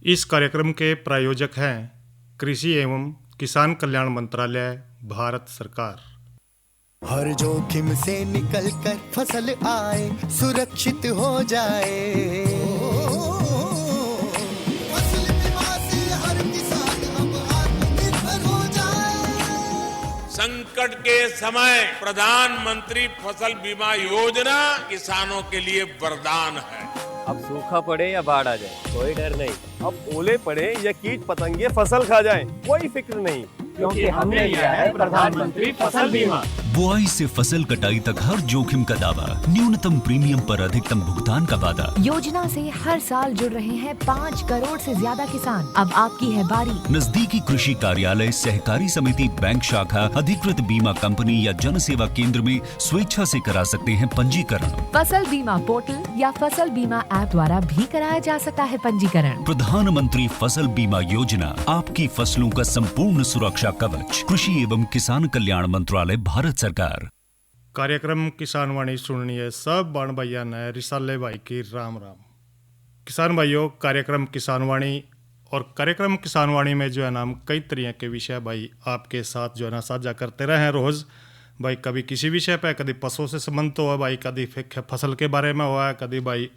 इस कार्यक्रम के प्रायोजक हैं कृषि एवं किसान कल्याण मंत्रालय, भारत सरकार। हर जोखिम से निकल कर फसल आए, सुरक्षित हो जाए। फसल बीमा से हर किसान अब आत्मनिर्भर हो जाए। संकट के समय प्रधानमंत्री फसल बीमा योजना किसानों के लिए वरदान है। अब सूखा पड़े या बाढ़ आ जाए, कोई डर नहीं। अब ओले पड़े या कीट पतंगे फसल खा जाए, कोई फिक्र नहीं, क्योंकि हमने लिया है प्रधानमंत्री फसल बीमा। बुआई से फसल कटाई तक हर जोखिम का दावा, न्यूनतम प्रीमियम पर अधिकतम भुगतान का वादा। योजना से हर साल जुड़ रहे हैं 5 करोड़ से ज्यादा किसान। अब आपकी है बारी। नजदीकी कृषि कार्यालय, सहकारी समिति, बैंक शाखा, अधिकृत बीमा कंपनी या जन सेवा केंद्र में स्वेच्छा से करा सकते हैं पंजीकरण। फसल बीमा पोर्टल या फसल बीमा ऐप द्वारा भी कराया जा सकता है पंजीकरण। प्रधानमंत्री फसल बीमा योजना, आपकी फसलों का संपूर्ण सुरक्षा कवच। कृषि एवं किसान कल्याण मंत्रालय, भारत सरकार। कार्यक्रम किसान वाणी सुननी है सब बाण भाइयों ने, रिसाले भाई की राम राम। किसान भाइयों, कार्यक्रम किसान वाणी और कार्यक्रम किसान वाणी में जो है ना हम कई तरह के विषय भाई आपके साथ जो है ना साझा करते रहे हैं रोज़। भाई कभी किसी विषय पे, कभी पशुओं से संबंध हुआ भाई, कभी फसल के बारे में हुआ, कभी भाई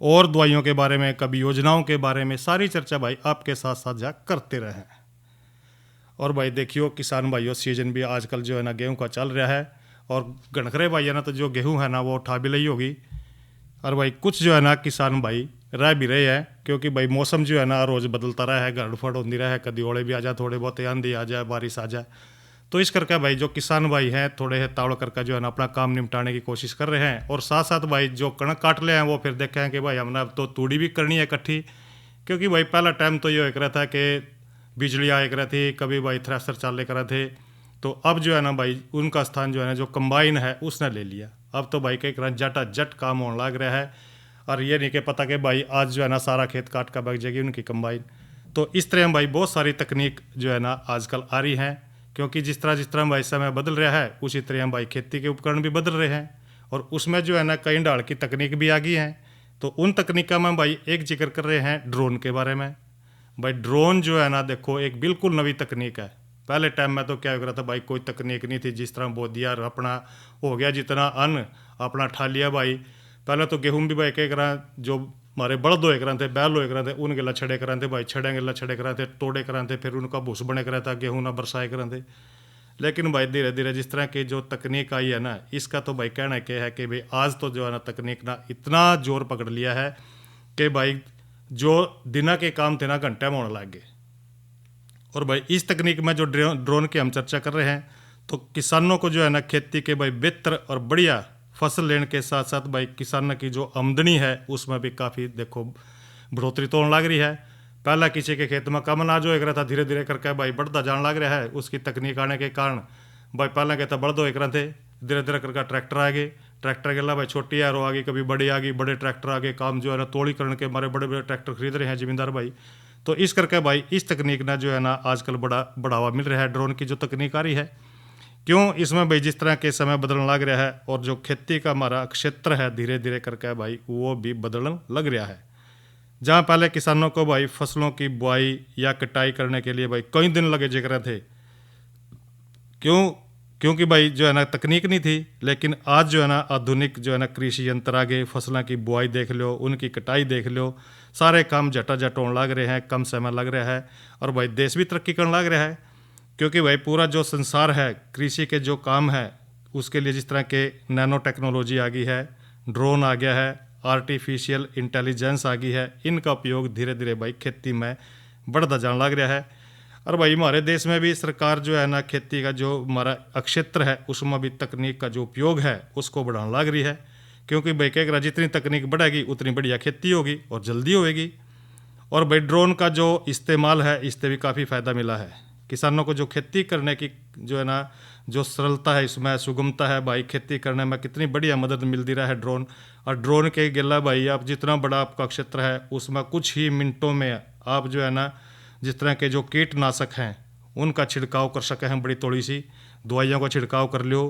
और दवाइयों के बारे में, कभी योजनाओं के बारे में, सारी चर्चा भाई आपके साथ साझा करते रहे हैं। और भाई देखियो किसान भाइयों, सीजन भी आजकल जो है ना गेहूं का चल रहा है और गणखरे भाई है ना, तो जो गेहूं है ना वो उठा भी ली होगी। और भाई कुछ जो है ना किसान भाई रह भी रहे हैं, क्योंकि भाई मौसम जो है ना रोज़ बदलता रहा है, गड़फड़ होती रहा है, कभी ओले भी आ जाए, थोड़े बहुत आंधी आ जाए, बारिश आ जाए। तो इस करके भाई जो किसान भाई हैं थोड़े तावड़ करके जो है ना अपना काम निपटाने की कोशिश कर रहे हैं। और साथ साथ भाई जो कणक काट ले हैं वो फिर देखे हैं कि भाई हमने अब तो तूड़ी भी करनी है इकट्ठी, क्योंकि भाई पहला टाइम तो ये एक रहा था कि बिजली एक रही थी, कभी भाई थ्रेसर चाले कर रहे थे। तो अब जो है ना भाई उनका स्थान जो है ना जो कंबाइन है उसने ले लिया। अब तो भाई कई जटा जट काम होने लग रहा है। और ये नहीं कि पता कि भाई आज जो है ना सारा खेत काट कर बग जाएगी उनकी कंबाइन। तो इस तरह भाई बहुत सारी तकनीक जो है ना आजकल आ रही हैं, क्योंकि जिस तरह भाई समय बदल रहा है उसी तरह भाई खेती के उपकरण भी बदल रहे हैं। और उसमें जो है ना कई ढाल की तकनीक भी आ गई हैं। तो उन तकनीकों में भाई एक जिक्र कर रहे हैं ड्रोन के बारे में। भाई ड्रोन जो है ना देखो एक बिल्कुल नवी तकनीक है। पहले टाइम में तो क्या हो रहा था भाई, कोई तकनीक नहीं थी। जिस तरह बोदिया अपना हो गया, जितना अन्न अपना ठा लिया भाई। पहले तो गेहूं भी भाई कई करा जो हमारे बड़द होए कराते, बैल होए कराते, उन गिला छड़े कराते भाई, छड़े गिला छड़े कराते, तोड़े कराते, फिर उनका भूस बने कराता, गेहूं ना बरसाए कराते। लेकिन भाई धीरे धीरे जिस तरह की जो तकनीक आई है ना, इसका तो भाई कहना क्या है कि भाई आज तो जो है ना तकनीक ना इतना जोर पकड़ लिया है कि भाई जो दिना के काम थे ना घंटे में होने लग गए। और भाई इस तकनीक में जो ड्रोन की हम चर्चा कर रहे हैं, तो किसानों को जो है ना खेती के भाई बेहतर और बढ़िया फसल लेने के साथ साथ भाई किसानों की जो आमदनी है उसमें भी काफ़ी देखो बढ़ोतरी तो होने लग रही है। पहला किसी के खेत में कम अनाज हो रहा था, धीरे धीरे करके भाई बढ़ता जाने लग रहा है। उसकी तकनीक आने के कारण भाई पहले कहता बढ़ हो रहे थे, धीरे धीरे करके ट्रैक्टर आ गए। ट्रैक्टर के अलावा भाई छोटी एरो आ गई, कभी बड़ी आ गई, बड़े ट्रैक्टर आ गए। काम जो है ना तोड़ीकरण के हमारे बड़े बड़े ट्रैक्टर खरीद रहे हैं जिम्मेदार भाई। तो इस करके भाई इस तकनीक ना जो है ना आजकल बड़ा बढ़ावा मिल रहा है। ड्रोन की जो तकनीक आ रही है, क्यों इसमें भाई जिस तरह के समय बदलने लग रहा है और जो खेती का हमारा क्षेत्र है धीरे धीरे करके भाई वो भी बदलने लग रहा है। जहाँ पहले किसानों को भाई फसलों की बुआई या कटाई करने के लिए भाई कई दिन लगे जिक्र थे, क्योंकि भाई जो है ना तकनीक नहीं थी। लेकिन आज जो है ना आधुनिक जो है ना कृषि यंत्र आ गए, फसलों की बुआई देख लो, उनकी कटाई देख लो, सारे काम झटाझट होने लग रहे हैं, कम समय लग रहा है। और भाई देश भी तरक्की करने लग रहा है, क्योंकि भाई पूरा जो संसार है कृषि के जो काम है उसके लिए जिस तरह के नैनो टेक्नोलॉजी आ गई है, ड्रोन आ गया है, आर्टिफिशियल इंटेलिजेंस आ गई है, इनका उपयोग धीरे धीरे भाई खेती में बढ़ता जाने लग रहा है। और भाई हमारे देश में भी सरकार जो है ना खेती का जो हमारा क्षेत्र है उसमें भी तकनीक का जो उपयोग है उसको बढ़ाने लग रही है, क्योंकि भाई क्या जितनी तकनीक बढ़ेगी उतनी बढ़िया खेती होगी और जल्दी होएगी। और भाई ड्रोन का जो इस्तेमाल है इससे भी काफ़ी फ़ायदा मिला है किसानों को। जो खेती करने की जो है ना जो सरलता है, इसमें सुगमता है भाई, खेती करने में कितनी बढ़िया मदद मिलती रहा है ड्रोन। और ड्रोन के गिला भाई आप जितना बड़ा आपका क्षेत्र है उसमें कुछ ही मिनटों में आप जो है ना जिस तरह के जो कीटनाशक हैं उनका छिड़काव कर सके हैं, बड़ी थोड़ी सी दवाइयों का छिड़काव कर लो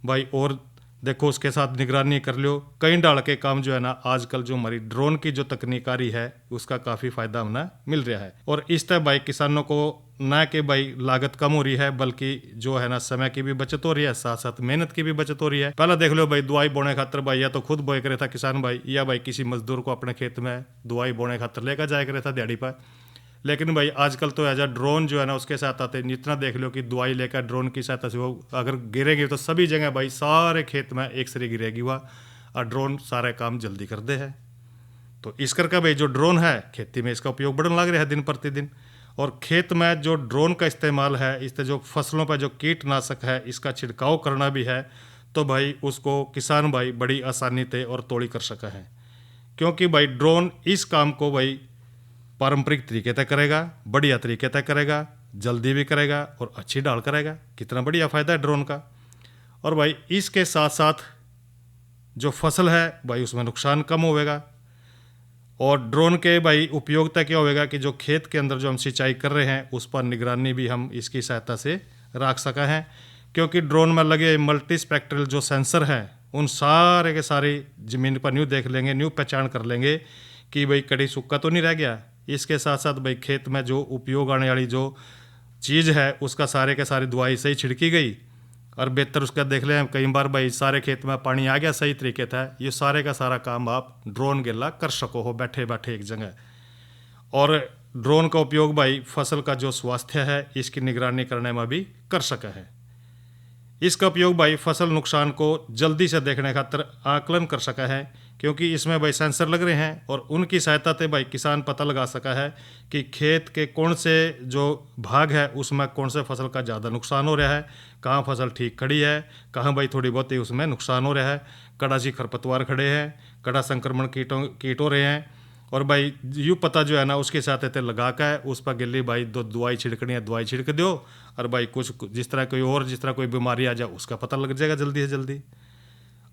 भाई। और देखो उसके साथ निगरानी कर लो। कई डाल के काम जो है ना, आजकल जो हमारी ड्रोन की जो तकनीकारी है उसका काफ़ी फायदा हमें मिल रहा है। और इस तरह भाई किसानों को ना कि भाई लागत कम हो रही है, बल्कि जो है ना समय की भी बचत हो रही है, साथ साथ मेहनत की भी बचत हो रही है। पहले देख लो भाई, दवाई बोने खातर भाई या तो खुद बोए करे था किसान भाई, या भाई किसी मजदूर को अपने खेत में दवाई बोने खातर लेकर जाया करे था दिहाड़ी पर। लेकिन भाई आजकल तो एज ड्रोन जो है ना उसके साथ आते हैं। इतना देख लो कि दवाई लेकर ड्रोन की सहायता से वो अगर गिरेगी तो सभी जगह भाई सारे खेत में एक सरी गिरेगी वह, और ड्रोन सारे काम जल्दी कर दे है। तो इस करके भाई जो ड्रोन है खेती में इसका उपयोग बढ़ने लग रहा है दिन प्रतिदिन। और खेत में जो ड्रोन का इस्तेमाल है, इससे जो फसलों पर जो कीटनाशक है इसका छिड़काव करना भी है, तो भाई उसको किसान भाई बड़ी आसानी से और तोड़ी कर सका है। क्योंकि भाई ड्रोन इस काम को भाई पारंपरिक तरीके तय करेगा, बढ़िया तरीके तय करेगा, जल्दी भी करेगा और अच्छी डाल करेगा। कितना बढ़िया फ़ायदा है ड्रोन का। और भाई इसके साथ साथ जो फसल है भाई उसमें नुकसान कम होगा। और ड्रोन के भाई उपयोगिता क्या होगा कि जो खेत के अंदर जो हम सिंचाई कर रहे हैं उस पर निगरानी भी हम इसकी सहायता से रख सका है। क्योंकि ड्रोन में लगे मल्टी स्पेक्ट्रल जो सेंसर हैं उन सारे के सारे ज़मीन पर न्यू देख लेंगे, न्यू पहचान कर लेंगे कि भाई कड़ी सूखा तो नहीं रह गया। इसके साथ साथ भाई खेत में जो उपयोग आने वाली जो चीज़ है उसका सारे के सारी दवाई सही छिड़की गई, और बेहतर उसका देख लें कई बार भाई सारे खेत में पानी आ गया सही तरीके था। ये सारे का सारा काम आप ड्रोन गेला कर सको हो बैठे बैठे एक जगह। और ड्रोन का उपयोग भाई फसल का जो स्वास्थ्य है इसकी निगरानी करने में भी कर सका है। इसका उपयोग भाई फसल नुकसान को जल्दी से देखने खातिर आकलन कर सका है, क्योंकि इसमें भाई सेंसर लग रहे हैं और उनकी सहायता से भाई किसान पता लगा सका है कि खेत के कौन से जो भाग है उसमें कौन से फसल का ज़्यादा नुकसान हो रहा है, कहाँ फसल ठीक खड़ी है, कहाँ भाई थोड़ी बहुत ही उसमें नुकसान हो रहा है, कड़ा सी खरपतवार खड़े हैं, कड़ा संक्रमण कीट हो रहे हैं। और भाई यूँ पता जो है ना उसके साथ ते लगा कर उस पर गिल्ली भाई दो दवाई छिड़कनी है दवाई छिड़क दो, और भाई कुछ जिस तरह कोई बीमारी आ जाए उसका पता लग जाएगा जल्दी से जल्दी।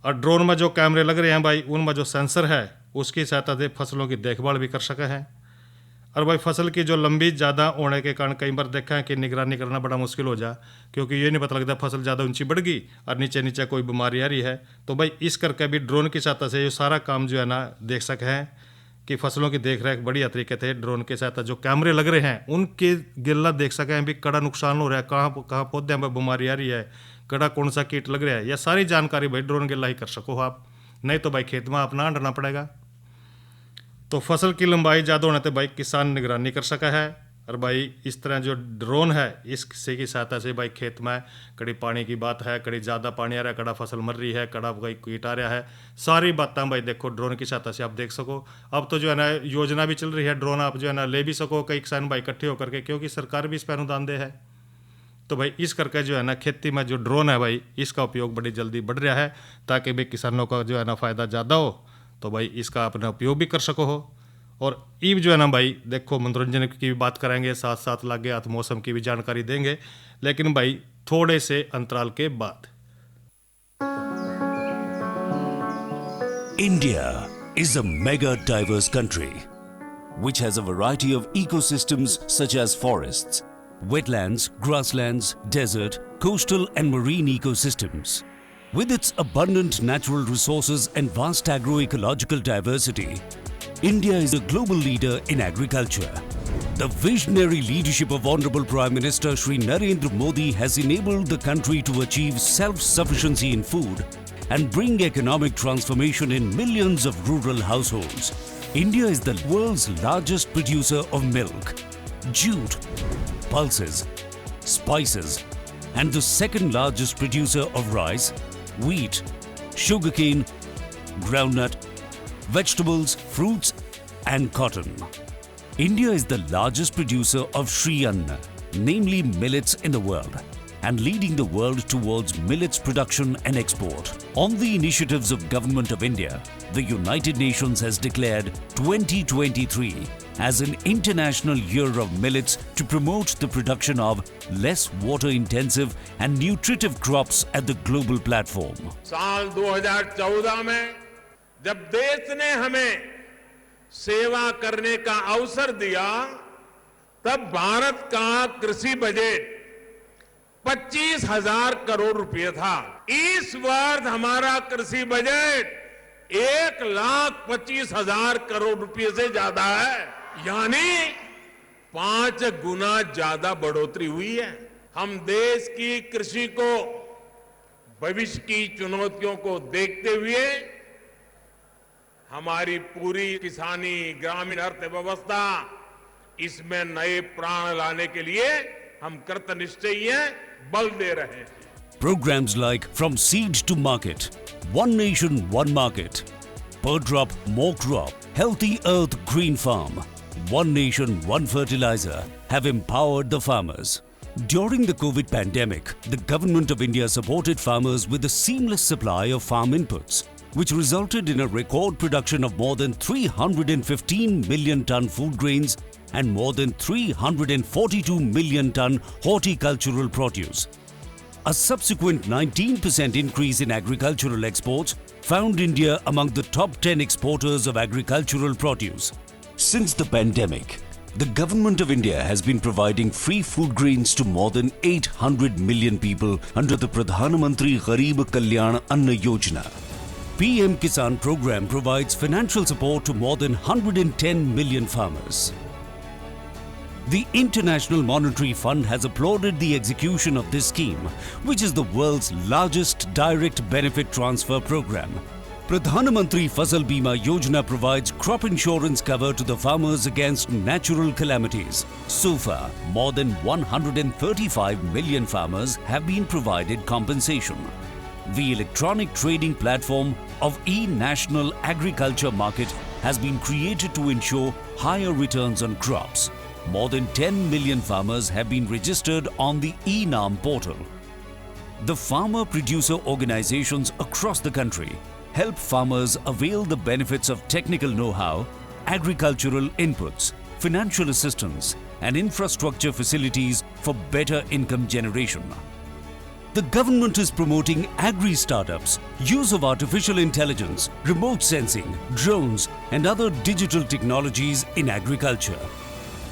और ड्रोन में जो कैमरे लग रहे हैं भाई उनमें जो सेंसर है उसकी सहायता से फसलों की देखभाल भी कर सका है। और भाई फसल की जो लंबी ज़्यादा होने के कारण कई बार देखा है कि निगरानी करना बड़ा मुश्किल हो जा, क्योंकि ये नहीं पता लगता फसल ज़्यादा ऊंची बढ़ गई और नीचे नीचे कोई बीमारी आ रही है। तो भाई इस करके भी ड्रोन की सहायता से ये सारा काम जो है ना देख सके हैं कि फसलों की देख रेख बढ़िया तरीके से ड्रोन के सहायता जो कैमरे लग रहे हैं उनके गिल्ला देख सके हैं भी कड़ा नुकसान हो रहा है, कहाँ पौधे में बीमारी आ रही है, कड़ा कौन सा कीट लग रहा है, यह सारी जानकारी भाई ड्रोन गिल्ला ही कर सको आप, नहीं तो भाई खेत में अपना डरना पड़ेगा। तो फसल की लंबाई ज़्यादा होने से भाई किसान निगरानी कर सका है। और भाई इस तरह जो ड्रोन है इससे की सहायता से भाई खेत में कड़ी पानी की बात है, कड़ी ज़्यादा पानी आ रहा है, कड़ा फसल मर रही है, कड़ा भाई कीट आ रहा है, सारी बातें भाई देखो ड्रोन की सहायता से आप देख सको। अब तो जो है ना योजना भी चल रही है, ड्रोन आप जो है ना ले भी सको कई किसान भाई इकट्ठे होकर के, क्योंकि सरकार भी इस पर अनुदान दे है। तो भाई इस करके जो है ना खेती में जो ड्रोन है भाई इसका उपयोग बड़ी जल्दी बढ़ रहा है, ताकि भाई किसानों का जो है ना फ़ायदा ज़्यादा हो, तो भाई इसका अपना उपयोग भी कर सको हो। और ईब जो है ना भाई देखो मनोरंजन की भी बात करेंगे, साथ साथ लागे हाथ मौसम की भी जानकारी देंगे, लेकिन भाई थोड़े से अंतराल के बाद। India is a mega diverse country which has a variety of ecosystems such as forests, wetlands, grasslands, desert, coastal and marine ecosystems. With its abundant natural resources and vast agroecological diversity, India is a global leader in agriculture. The visionary leadership of Honorable Prime Minister Shri Narendra Modi has enabled the country to achieve self-sufficiency in food and bring economic transformation in millions of rural households. India is the world's largest producer of milk, jute, pulses, spices, and the second largest producer of rice, wheat, sugarcane, groundnut, vegetables, fruits, and cotton. India is the largest producer of Shri Anna, namely millets in the world, and leading the world towards millets production and export. On the initiatives of Government of India, the United Nations has declared 2023 as an International Year of Millets to promote the production of less water-intensive and nutritive crops at the global platform. साल 2014 में जब देश ने हमें सेवा करने का अवसर दिया, तब भारत का कृषि बजट 25,000 करोड़ रुपए था। इस वर्ष हमारा कृषि बजट 1,25,000 करोड़ रुपए से ज्यादा है, यानी 5 गुना ज्यादा बढ़ोतरी हुई है। हम देश की कृषि को भविष्य की चुनौतियों को देखते हुए हमारी पूरी किसानी ग्रामीण अर्थव्यवस्था इसमें नए प्राण लाने के लिए हम कृतनिश्चयी हैं, बल दे रहे हैं। Programs like From Seed to Market, One Nation, One Market, Per Drop, More Crop, Healthy Earth, Green Farm, One Nation, One Fertilizer have empowered the farmers. During the COVID pandemic, the Government of India supported farmers with a seamless supply of farm inputs, which resulted in a record production of more than 315 million ton food grains and more than 342 million ton horticultural produce. A subsequent 19% increase in agricultural exports found India among the top 10 exporters of agricultural produce. Since the pandemic, the Government of India has been providing free food grains to more than 800 million people under the Pradhan Mantri Garib Kalyan Anna Yojana. PM Kisan program provides financial support to more than 110 million farmers. The International Monetary Fund has applauded the execution of this scheme, which is the world's largest direct benefit transfer program. Pradhan Mantri Fasal Bima Yojana provides crop insurance cover to the farmers against natural calamities. So far, more than 135 million farmers have been provided compensation. The electronic trading platform of e-National Agriculture Market has been created to ensure higher returns on crops. More than 10 million farmers have been registered on the e-NAM portal. The farmer-producer organizations across the country help farmers avail the benefits of technical know-how, agricultural inputs, financial assistance, and infrastructure facilities for better income generation. The government is promoting agri-startups, use of artificial intelligence, remote sensing, drones, and other digital technologies in agriculture.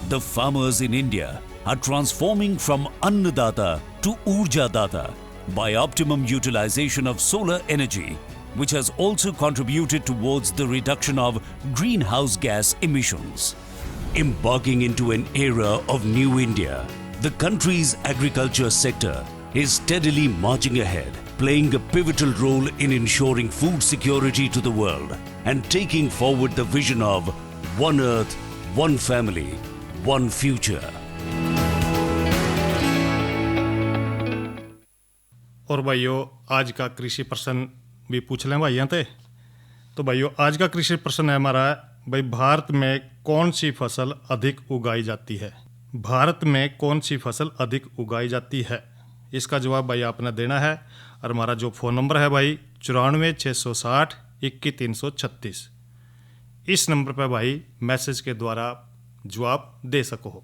The farmers in India are transforming from Annadata to Urjadata by optimum utilization of solar energy, which has also contributed towards the reduction of greenhouse gas emissions. Embarking into an era of new India, the country's agriculture sector is steadily marching ahead, playing a pivotal role in ensuring food security to the world and taking forward the vision of One Earth, One Family, One Future. और भाइयों, आज का कृषि प्रश्न भी पूछ लें भाइयों ते। तो भाइयों, आज का कृषि प्रश्न है हमारा, भाई भारत में कौन सी फसल अधिक उगाई जाती है? भारत में कौन सी फसल अधिक उगाई जाती है? इसका जवाब भाई आपने देना है। और हमारा जो फ़ोन नंबर है भाई 94 660 21 336, इस नंबर पर भाई मैसेज के द्वारा जवाब दे सको।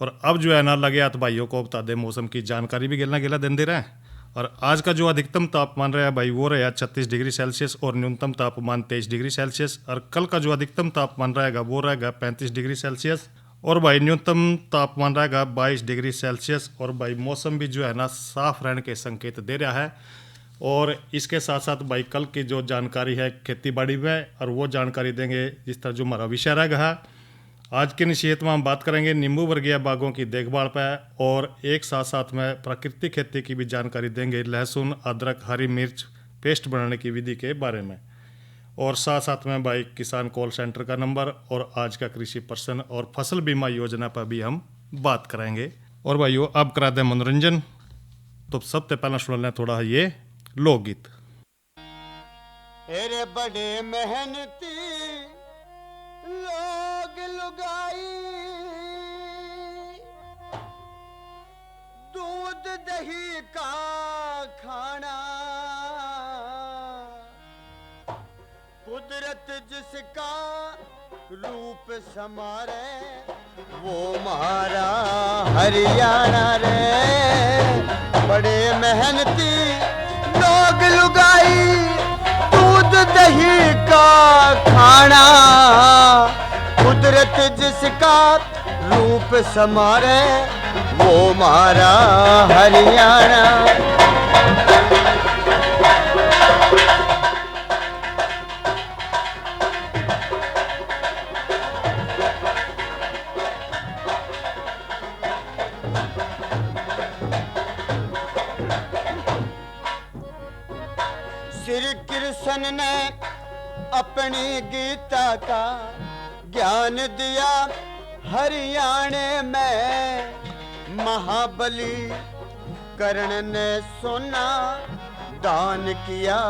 और अब जो है ना लगे तो भाइयों को बता दे, मौसम की जानकारी भी गिला दिन दे रहे हैं। और आज का जो अधिकतम तापमान रहा है भाई वो रहा 36 डिग्री सेल्सियस और न्यूनतम तापमान 23 डिग्री सेल्सियस। और कल का जो अधिकतम तापमान रहेगा वो रहेगा 35 डिग्री सेल्सियस और भाई न्यूनतम तापमान रहेगा 22 डिग्री सेल्सियस। और भाई मौसम भी जो है ना साफ रहने के संकेत दे रहा है। और इसके साथ साथ भाई कल की जो जानकारी है खेती बाड़ी में, और वो जानकारी देंगे जिस तरह जो हमारा विषय रहेगा। आज के निश्चित में हम बात करेंगे नींबू वर्गीय बागों की देखभाल पर, और एक साथ साथ में प्राकृतिक खेती की भी जानकारी देंगे, लहसुन, अदरक, हरी मिर्च पेस्ट बनाने की विधि के बारे में। और साथ साथ में भाई किसान कॉल सेंटर का नंबर और आज का कृषि प्रश्न और फसल बीमा योजना पर भी हम बात करेंगे। और भाइयों अब करा दें मनोरंजन। तो सबसे पहला सुन लें थोड़ा ये लोकगीत। अरे बड़े मेहनती लोग लुगाई, दूध दही का खाना, कुदरत जिसका रूप समारे वो मारा हरियाणा रे। बड़े मेहनती लोग लुगाई, दूध दही का खाना, कुदरत जिसका रूप समारे वो मारा हरियाणा। श्री कृष्ण ने अपनी गीता का ज्ञान दिया हरियाणे में। महाबली कर्ण ने सोना दान किया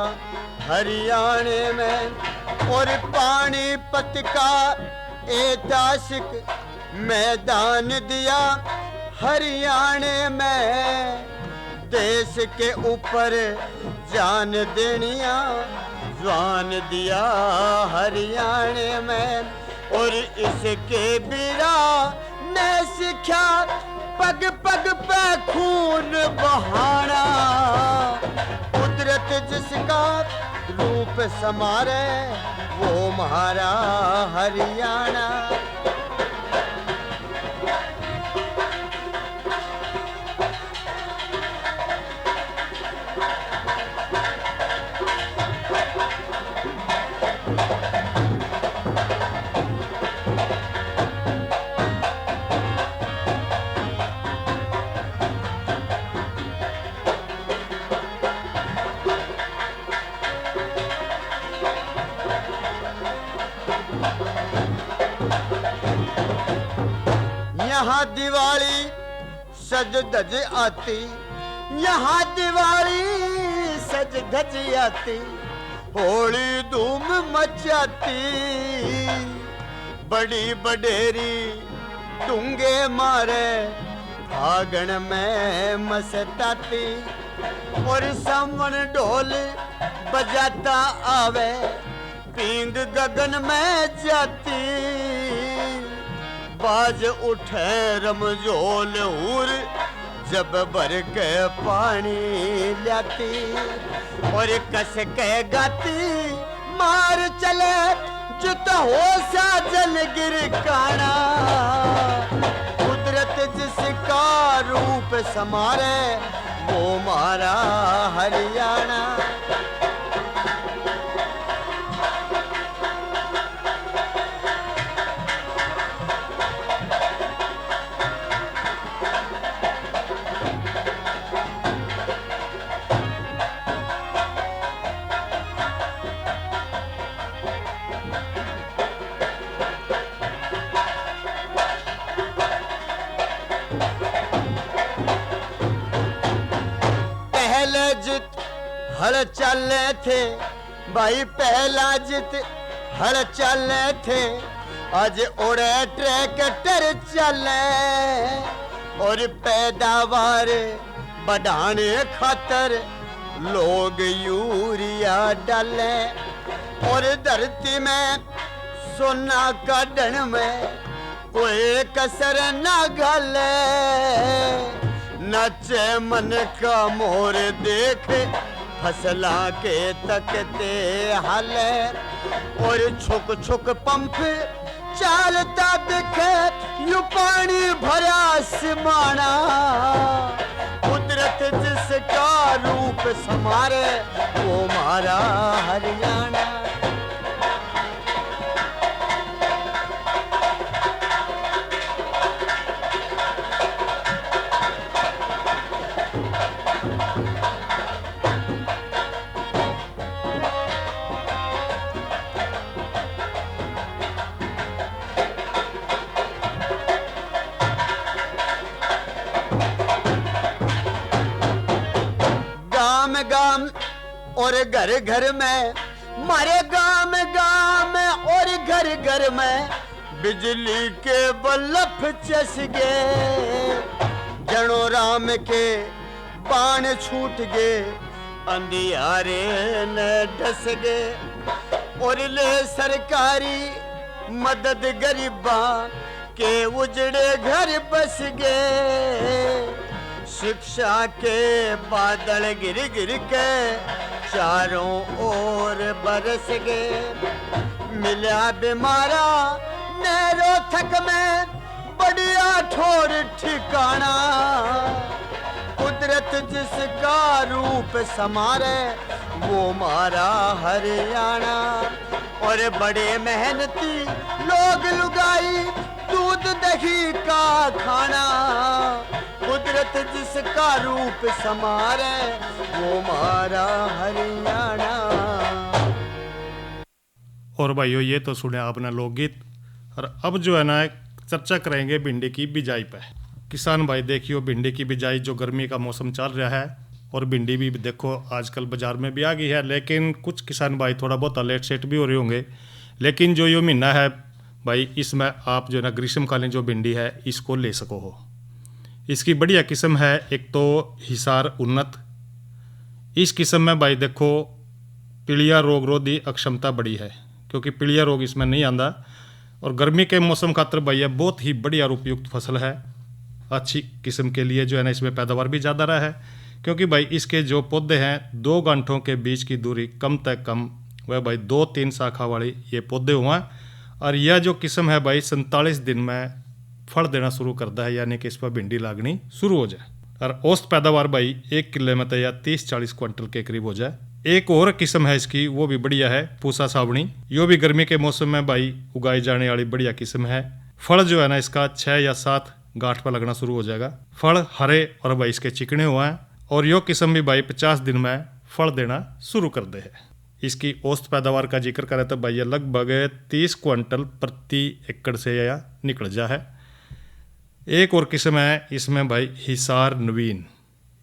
हरियाणे में। और पानीपत का ऐतिहासिक मैदान दिया हरियाणे में। देश के ऊपर जान देनिया जान दिया हरियाणे में। और इसके बीरा ने सीखा पग पग पे खून बहाना। कुदरत जिसका रूप समारे वो महारा हरियाणा। यहाँ दिवाली सज धज आती, यहाँ दिवाली सज धज आती। होली धूम मचाती, बड़ी बडेरी डूंगे मारे फागण में मस्ताती। और सावन ढोल बजाता आवे पींग गगन में जाती। बाज उठे रमजोल हूर जब भर के पानी लाती। और कस के गाती मार चले जुत हो सा जल गिर काना। कुदरत जिसका रूप समारे वो मारा हरियाणा। हल चले थे भाई पहला जित हल चले थे। आज उड़े ट्रैक्टर चले और पैदावार बढ़ाने खातर लोग यूरिया डाले। और धरती में सोना काढ़ने में कोई कसर न गले। नचे मन का मोर देख फसला के तकते हले। और छुक छुक पंप चलता दिखे यू पानी भरा समाना। कुदरत जिसका रूप समारे वो मारा हरियाणा। गाम और घर घर में मारे गाम गाम और घर घर में बिजली के बल्ब चस गए। जनो राम के बाण छूट गए अंधियारे न डस गए। और ले सरकारी मदद गरीबा के उजड़े घर बस गए। शिक्षा के बादल गिर गिर के चारों ओर बरस गए। मिला बीमारा रोथक में बढ़िया ठोर ठिकाना, कुदरत जिसका रूप समारे वो मारा हरियाणा। और बड़े मेहनती लोग लुगाई दूध दही का खाना, कुदरत जिसका रूप समारे वो मारा हरियाणा। और भाइयों ये तो सुने आपने लोकगीत। और अब जो है ना चर्चा करेंगे भिंडी की बिजाई पे। किसान भाई देखियो भिंडी की बिजाई, जो गर्मी का मौसम चल रहा है और भिंडी भी देखो आजकल बाजार में भी आ गई है, लेकिन कुछ किसान भाई थोड़ा बहुत लेट सेट भी हो रहे होंगे। लेकिन जो ये महीना है भाई, इसमें आप जो है ना ग्रीष्मकालीन जो भिंडी है इसको ले सको हो। इसकी बढ़िया किस्म है एक तो हिसार उन्नत। इस किस्म में भाई देखो पीलिया रोग रोधी अक्षमता बड़ी है, क्योंकि पीलिया रोग इसमें नहीं आंदा। और गर्मी के मौसम खातर भाई यह बहुत ही बढ़िया और उपयुक्त फसल है। अच्छी किस्म के लिए जो है ना इसमें पैदावार भी ज़्यादा रहा है, क्योंकि भाई इसके जो पौधे हैं 2 गांठों के बीच की दूरी कम तक कम वह भाई 2-3 शाखा वाली ये पौधे हुआ। और यह जो किस्म है भाई 47 दिन में फल देना शुरू करता है, यानी कि इस पर भिंडी लागनी शुरू हो जाए। और औसत पैदावार भाई 1 किले में तो या 30-40 क्विंटल के करीब हो जाए। एक और किस्म है इसकी, वो भी बढ़िया है, पूसा सावणी। यो भी गर्मी के मौसम में भाई उगाई जाने वाली बढ़िया किस्म है। फल जो है ना इसका 6 या 7 गांठ पर लगना शुरू हो जाएगा। फल हरे और भाई इसके चिकने हुए हैं। और यो किस्म भी भाई 50 दिन में फल देना शुरू कर दे है। इसकी औसत पैदावार का जिक्र करें तो भाई ये लगभग 30 क्विंटल प्रति एकड़ से या निकल जा है। एक और किस्म है इसमें भाई हिसार नवीन।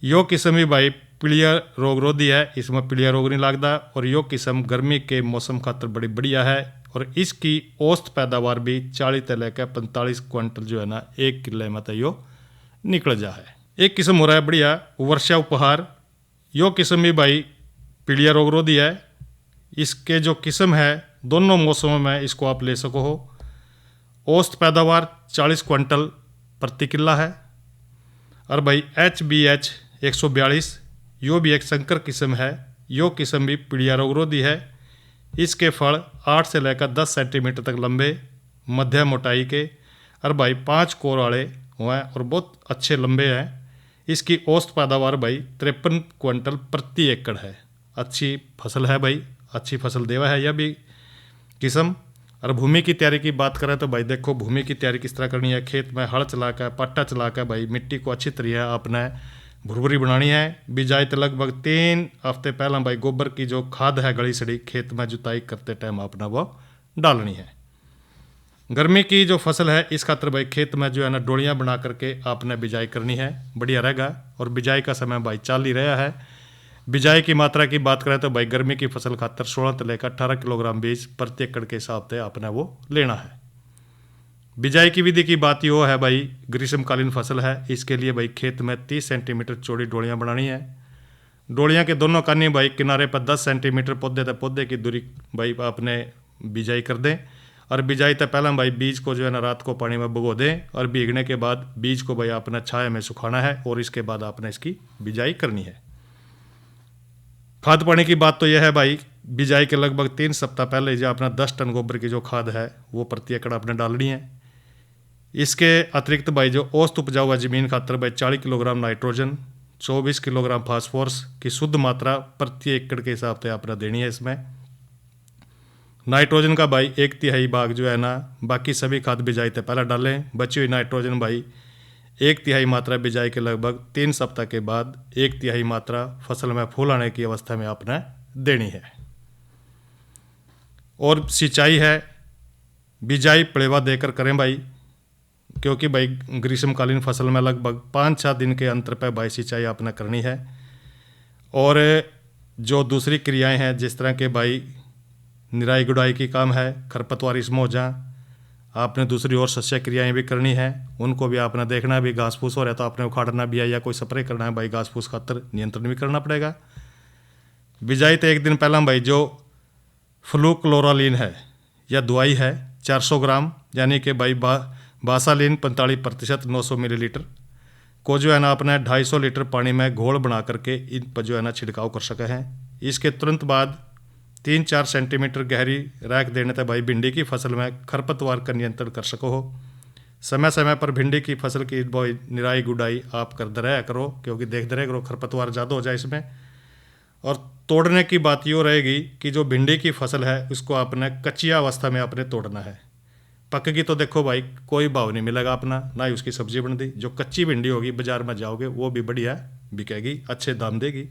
यो किस्म भी भाई पीलिया रोग रोधी है, इसमें पीलिया रोग नहीं लगता। और यो किस्म गर्मी के मौसम खातर बड़ी बढ़िया है। और इसकी औसत पैदावार भी 40 से लेकर 45 क्विंटल जो है ना 1 किले में तो यो निकल जा है। एक किस्म हो रहा है बढ़िया वर्षा उपहार। यो किस्म भी भाई पीलिया रोग रोधी है। इसके जो किस्म है दोनों मौसमों में इसको आप ले सको हो। औसत पैदावार 40 क्विंटल प्रति किला है। और भाई HBH 142 यो भी एक संकर किस्म है। यो किस्म भी पीलिया रोग रोधी है। इसके फल 8 से लेकर 10 सेंटीमीटर तक लंबे मध्यम मोटाई के और भाई 5 कोर वाले हुए हैं और बहुत अच्छे लंबे हैं। इसकी औसत पैदावार भाई 53 क्विंटल प्रति एकड़ है। अच्छी फसल है भाई, अच्छी फसल देवा है यह भी किस्म। और भूमि की तैयारी की बात करें तो भाई देखो भूमि की तैयारी किस तरह करनी है। खेत में हल चलाकर पट्टा चलाकर भाई मिट्टी को अच्छी तरह आपने भुरभुरी बनानी है। बिजाई तो लगभग 3 हफ्ते पहला भाई गोबर की जो खाद है गली सड़ी खेत में जुताई करते टाइम अपना वो डालनी है। गर्मी की जो फसल है इस खातर भाई खेत में जो है ना डोलियाँ बना करके आपने बिजाई करनी है, बढ़िया रहेगा। और बिजाई का समय भाई चल ही रहा है। बिजाई की मात्रा की बात करें तो भाई गर्मी की फसल खातर 16 से लेकर 18 किलोग्राम बीज प्रति एकड़ के हिसाब से आपने वो लेना है। बिजाई की विधि की बात यो है भाई ग्रीष्मकालीन फसल है, इसके लिए भाई खेत में 30 सेंटीमीटर चौड़ी डोलियाँ बनानी है। डोलियाँ के दोनों कानी भाई किनारे पर 10 सेंटीमीटर पौधे तक पौधे की दूरी भाई आपने बिजाई कर दें। और बिजाई तक पहला भाई बीज को जो है ना रात को पानी में भिगो दें और भीगने के बाद बीज को भाई आपने छाया में सुखाना है और इसके बाद आपने इसकी बिजाई करनी है। खाद पानी की बात तो यह है भाई बिजाई के लगभग 3 सप्ताह पहले जो अपना 10 टन गोबर की जो खाद है वो प्रति एकड़ आपने डालनी है। इसके अतिरिक्त भाई जो औसत उपजाऊ हुआ जमीन खातर भाई 40 किलोग्राम नाइट्रोजन 24 किलोग्राम फास्फोरस की शुद्ध मात्रा प्रति एकड़ के हिसाब से आपने देनी है। इसमें नाइट्रोजन का भाई 1/3 भाग जो है ना बाकी सभी खाद बिजाई से पहले डालें। बची हुई नाइट्रोजन भाई 1/3 मात्रा बिजाई के लगभग 3 सप्ताह के बाद 1/3 मात्रा फसल में फूल आने की अवस्था में आपने देनी है। और सिंचाई है बिजाई पड़ेवा देकर करें भाई, क्योंकि भाई ग्रीष्मकालीन फसल में लगभग 5-6 दिन के अंतर पर भाई सिंचाई आपने करनी है। और जो दूसरी क्रियाएं हैं जिस तरह के भाई निराई गुड़ाई की काम है, खरपतवार इसमें हो जाए, आपने दूसरी और सस्या क्रियाएं भी करनी है, उनको भी आपने देखना भी। घास फूस हो रहा है तो आपने उखाड़ना भी है या कोई स्प्रे करना है भाई घास फूस खातर नियंत्रण भी करना पड़ेगा। बिजाई तो एक दिन पहला भाई जो फ्लूक्लोरालीन है या दवाई है 400 ग्राम यानी कि भाई बासालीन 45% 900 मिलीलीटर को जो है ना अपने 250 लीटर पानी में घोल बना करके इन पर जो है ना छिड़काव कर सके हैं। इसके तुरंत बाद 3-4 सेंटीमीटर गहरी रैक देने तक भाई भिंडी की फसल में खरपतवार का नियंत्रण कर सको हो। समय समय पर भिंडी की फसल की भाई निराई गुडाई आप करते रहा करो, क्योंकि देखते रहे करो खरपतवार ज़्यादा हो जाए इसमें। और तोड़ने की बात यूँ रहेगी कि जो भिंडी की फसल है उसको आपने कच्ची अवस्था में आपने तोड़ना है। पक्की तो देखो भाई कोई भाव नहीं मिलेगा अपना, ना ही उसकी सब्जी बनती। जो कच्ची भिंडी होगी बाजार में जाओगे वो भी बढ़िया बिकेगी, अच्छे दाम देगी।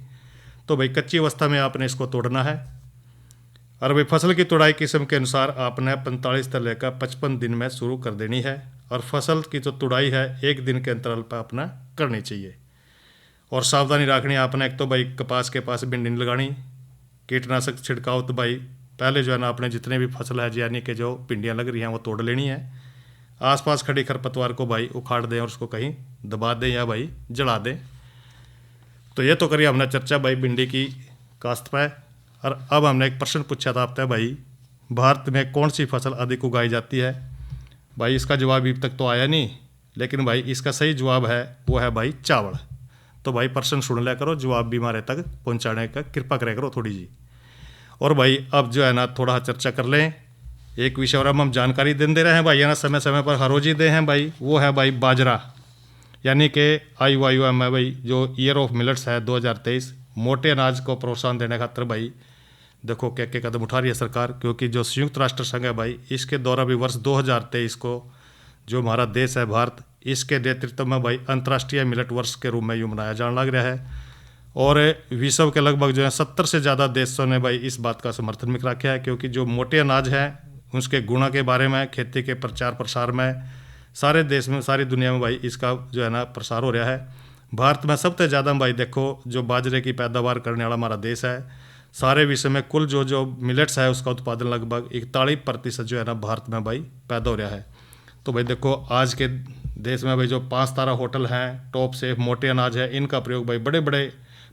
तो भाई कच्ची अवस्था में आपने इसको तोड़ना है। और भाई फसल की तुड़ाई किस्म के अनुसार आपने 45 से लेकर 55 दिन में शुरू कर देनी है। और फसल की जो तुड़ाई है 1 दिन के अंतराल पर अपना करनी चाहिए। और सावधानी रखनी है आपने, एक तो भाई कपास के पास भिंडी नहीं लगानी। कीटनाशक छिड़काव तो भाई पहले जो है ना आपने जितने भी फसल है यानी कि जो भिंडियाँ लग रही हैं वो तोड़ लेनी है। आसपास खड़ी खरपतवार को भाई उखाड़ दें और उसको कहीं दबा दें या भाई जला दें। तो ये तो करिए हमने चर्चा भाई भिंडी की काश्त पर। और अब हमने एक प्रश्न पूछा था आपसे भाई, भारत में कौन सी फसल अधिक उगाई जाती है। भाई इसका जवाब अभी तक तो आया नहीं, लेकिन भाई इसका सही जवाब है वो है भाई चावल। तो भाई प्रश्न सुन लिया करो, जवाब भी हमारे तक पहुंचाने का कृपा करे करो थोड़ी जी। और भाई अब जो है ना थोड़ा चर्चा कर लें एक विषय और हम जानकारी दे रहे हैं भाई, है ना समय समय पर हर रोज ही दे हैं भाई। वो है भाई बाजरा, यानी कि IOM है भाई जो ईयर ऑफ मिलेट्स है 2023। मोटे अनाज को प्रोत्साहन देने खातर भाई देखो क्या क्या कदम उठा रही है सरकार। क्योंकि जो संयुक्त राष्ट्र संघ है भाई इसके द्वारा भी वर्ष 2023 को जो हमारा देश है भारत, इसके नेतृत्व में भाई अंतर्राष्ट्रीय मिलेट वर्ष के रूप में यूँ मनाया जाने लग रहा है। और विश्व के लगभग जो है 70 से ज़्यादा देशों ने भाई इस बात का समर्थन भी रखा है। क्योंकि जो मोटे अनाज है उसके गुणों के बारे में खेती के प्रचार प्रसार में सारे देश में सारी दुनिया में भाई इसका जो है ना प्रसार हो रहा है। भारत में सबसे ज़्यादा भाई देखो जो बाजरे की पैदावार करने वाला हमारा देश है। सारे विश्व में कुल जो मिलेट्स है उसका उत्पादन लगभग 41% जो है ना भारत में भाई पैदा हो रहा है। तो भाई देखो आज के देश में भाई जो 5 तारा होटल हैं, टॉप सेफ मोटे अनाज है, इनका प्रयोग भाई बड़े बड़े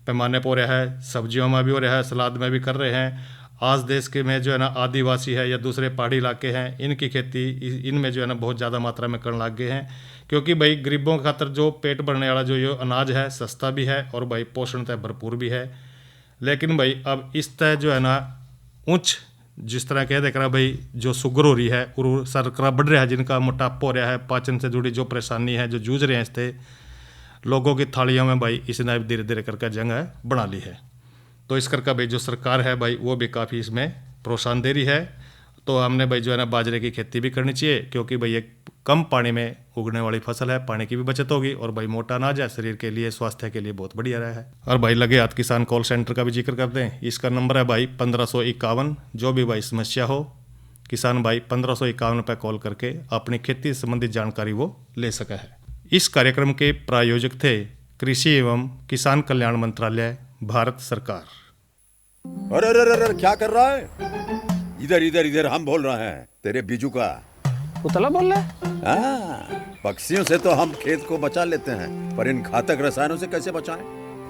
पैमाने पर हो रहा है। सब्जियों में भी हो रहा है, सलाद में भी कर रहे हैं। आज देश के में जो है ना आदिवासी है या दूसरे पहाड़ी इलाके हैं, इनकी खेती इनमें जो है ना बहुत ज़्यादा मात्रा में करने लग गए हैं। क्योंकि भाई गरीबों की खातर जो पेट भरने वाला जो ये अनाज है सस्ता भी है और भाई पोषणतः भरपूर भी है। लेकिन भाई अब इस तरह जो है ना उच्च जिस तरह कह देख रहा भाई जो शुगर हो रही है और शर्करा बढ़ रहा है, जिनका मोटापा हो रहा है, पाचन से जुड़ी जो परेशानी है, जो जूझ रहे हैं इससे लोगों की थालियों में भाई इसने धीरे धीरे करके जगह बना ली है। तो इस करके भाई जो सरकार है भाई वो भी काफ़ी इसमें प्रोत्साहन दे रही है। तो हमने भाई जो है ना बाजरे की खेती भी करनी चाहिए, क्योंकि भाई ये कम पानी में उगने वाली फसल है, पानी की भी बचत होगी और भाई मोटा अनाज है, शरीर के लिए स्वास्थ्य के लिए बहुत बढ़िया रहा है। और भाई लगे हाथ किसान कॉल सेंटर का भी जिक्र करते हैं। इसका नंबर है भाई 1551। जो भी भाई समस्या हो किसान भाई 1551 पर कॉल करके अपनी खेती संबंधी जानकारी वो ले सका है। इस कार्यक्रम के प्रायोजक थे कृषि एवं किसान कल्याण मंत्रालय, भारत सरकार। अरे अरे अरे क्या कर रहा है? इधर इधर इधर हम बोल रहे हैं तेरे बीजू का। उतला बोल रहा है? हाँ, पक्षियों से तो हम खेत को बचा लेते हैं, पर इन घातक रसायनों से कैसे बचाएं?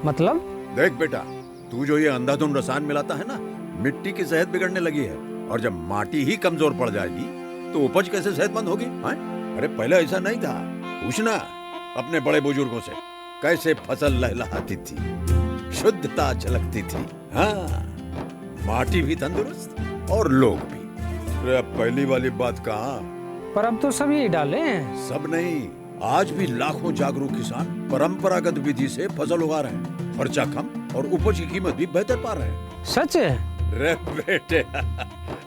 मतलब? देख बेटा, तू जो ये अंधाधुंध रसायन मिलाता है ना, मिट्टी की सेहत बिगड़ने लगी है। और जब माटी ही कमजोर पड़ जाएगी तो उपज कैसे सेहतमंद होगी? अरे पहले ऐसा नहीं था। पूछना अपने बड़े बुजुर्गों से, कैसे फसल लहलहाती थी, शुद्धता झलकती थी। हाँ, माटी भी तंदुरुस्त और लोग भी। अरे अब पहली वाली बात कहाँ? पर अब तो सब यही डाले हैं। सब नहीं, आज भी लाखों जागरूक किसान परंपरागत विधि से फसल उगा रहे हैं। खर्चा कम और उपज की कीमत भी बेहतर पा रहे हैं। सच है? रे बेटे,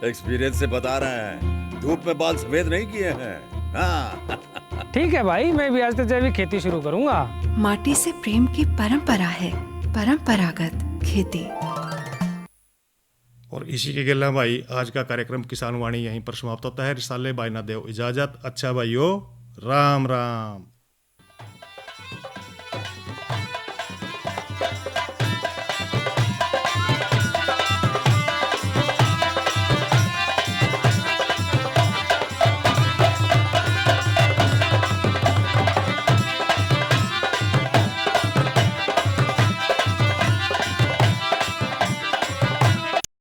एक्सपीरियंस से बता रहे हैं, धूप में बाल सफेद नहीं किए हैं। हाँ। ठीक है भाई, मैं भी आज से जैविक खेती शुरू करूंगा। माटी से प्रेम की परंपरा है परंपरागत खेती। और इसी के गला भाई आज का कार्यक्रम किसान वाणी यहीं पर समाप्त होता है। रिसाले भाई ना देव इजाजत। अच्छा भाइयों, राम राम।